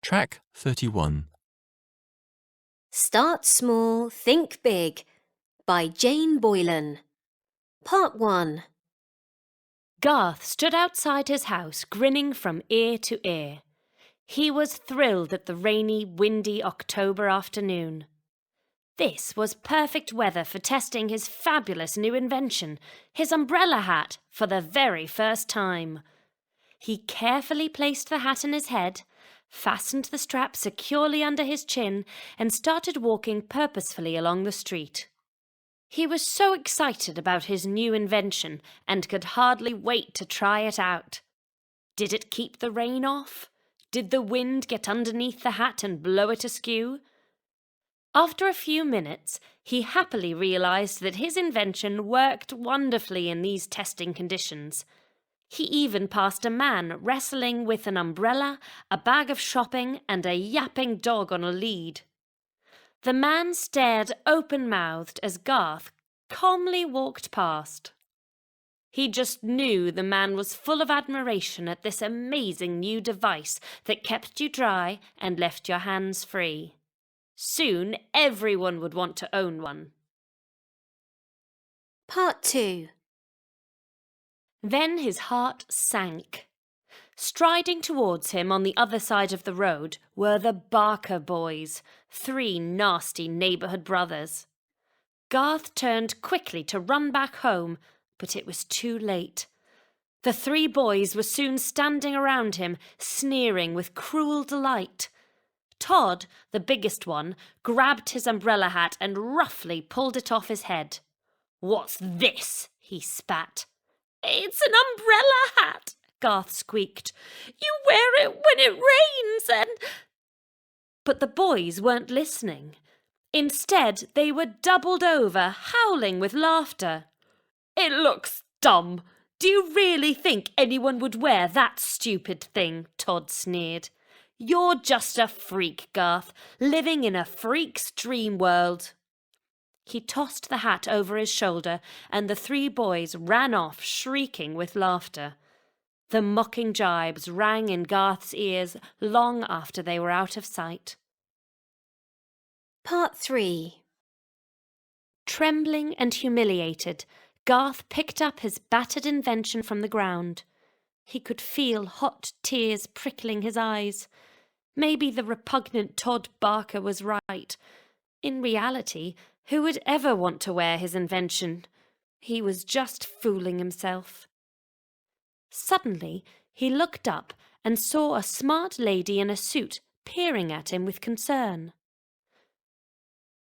Track 31. Start Small, Think Big by Jane Boylan. Part 1. Garth stood outside his house, grinning from ear to ear. He was thrilled at the rainy, windy October afternoon. This was perfect weather for testing his fabulous new invention, his umbrella hat, for the very first time. He carefully placed the hat on his head, fastened the strap securely under his chin, and started walking purposefully along the street. He was so excited about his new invention and could hardly wait to try it out. Did it keep the rain off? Did the wind get underneath the hat and blow it askew? After a few minutes, he happily realized that his invention worked wonderfully in these testing conditions. He even passed a man wrestling with an umbrella, a bag of shopping, and a yapping dog on a lead. The man stared open-mouthed as Garth calmly walked past. He just knew the man was full of admiration at this amazing new device that kept you dry and left your hands free. Soon everyone would want to own one. Part 2. Then his heart sank. Striding towards him on the other side of the road were the Barker boys, 3 nasty neighbourhood brothers. Garth turned quickly to run back home, but it was too late. The 3 boys were soon standing around him, sneering with cruel delight. Todd, the biggest one, grabbed his umbrella hat and roughly pulled it off his head. "What's this?" he spat. "It's an umbrella hat," Garth squeaked. "You wear it when it rains and—" But the boys weren't listening. Instead, they were doubled over, howling with laughter. "It looks dumb. Do you really think anyone would wear that stupid thing?" Todd sneered. "You're just a freak, Garth, living in a freak's dream world." He tossed the hat over his shoulder, and the 3 boys ran off, shrieking with laughter. The mocking jibes rang in Garth's ears long after they were out of sight. Part 3. Trembling and humiliated, Garth picked up his battered invention from the ground. He could feel hot tears prickling his eyes. Maybe the repugnant Todd Barker was right. In reality, who would ever want to wear his invention? He was just fooling himself. Suddenly, he looked up and saw a smart lady in a suit peering at him with concern.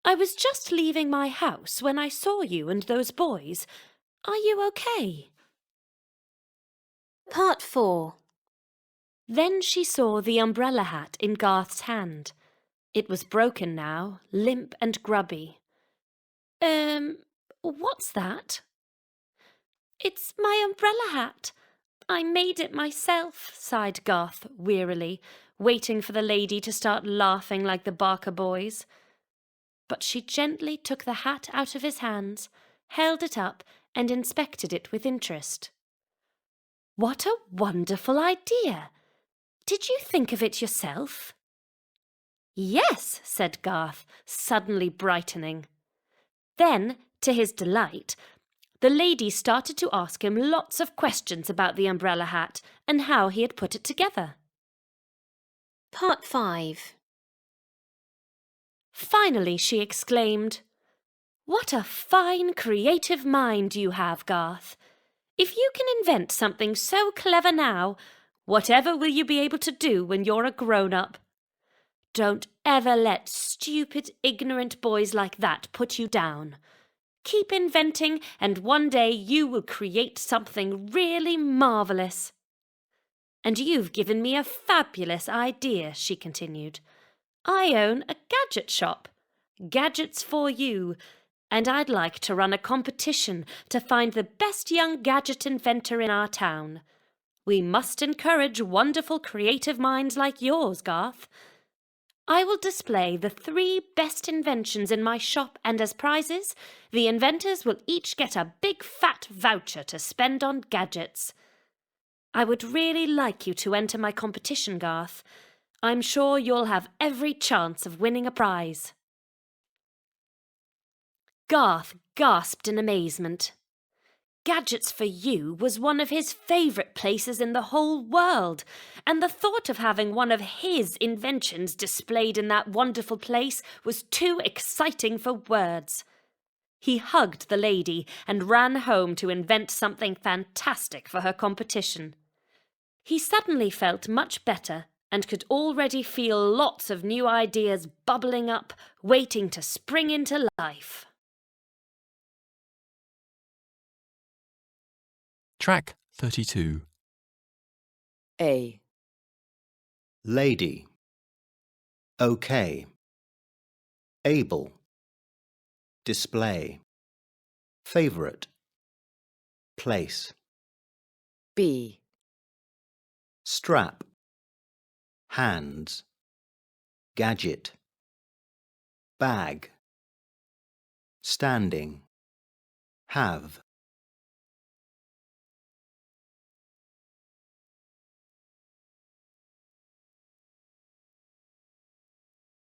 "I was just leaving my house when I saw you and those boys. Are you okay?" Part 4. Then she saw the umbrella hat in Garth's hand. It was broken now, limp and grubby. What's that?" "It's my umbrella hat. I made it myself," sighed Garth wearily, waiting for the lady to start laughing like the Barker boys. But she gently took the hat out of his hands, held it up, and inspected it with interest. "What a wonderful idea! Did you think of it yourself?" "Yes," said Garth, suddenly brightening. Then, to his delight, the lady started to ask him lots of questions about the umbrella hat and how he had put it together. Part 5. Finally, she exclaimed, "What a fine, creative mind you have, Garth. If you can invent something so clever now, whatever will you be able to do when you're a grown-up? Don't ever let stupid, ignorant boys like that put you down. Keep inventing, and one day you will create something really marvellous." "And you've given me a fabulous idea," she continued. "I own a gadget shop, Gadgets for You, and I'd like to run a competition to find the best young gadget inventor in our town. We must encourage wonderful creative minds like yours, Garth. I will display the 3 best inventions in my shop, and as prizes, the inventors will each get a big fat voucher to spend on gadgets. I would really like you to enter my competition, Garth. I'm sure you'll have every chance of winning a prize. Garth gasped in amazement. Gadgets for You was one of his favourite places in the whole world, and the thought of having one of his inventions displayed in that wonderful place was too exciting for words. He hugged the lady and ran home to invent something fantastic for her competition. He suddenly felt much better and could already feel lots of new ideas bubbling up, waiting to spring into life. Track 32. A. Lady. Okay. Able. Display. Favorite. Place. B. Strap. Hands. Gadget. Bag. Standing. Have.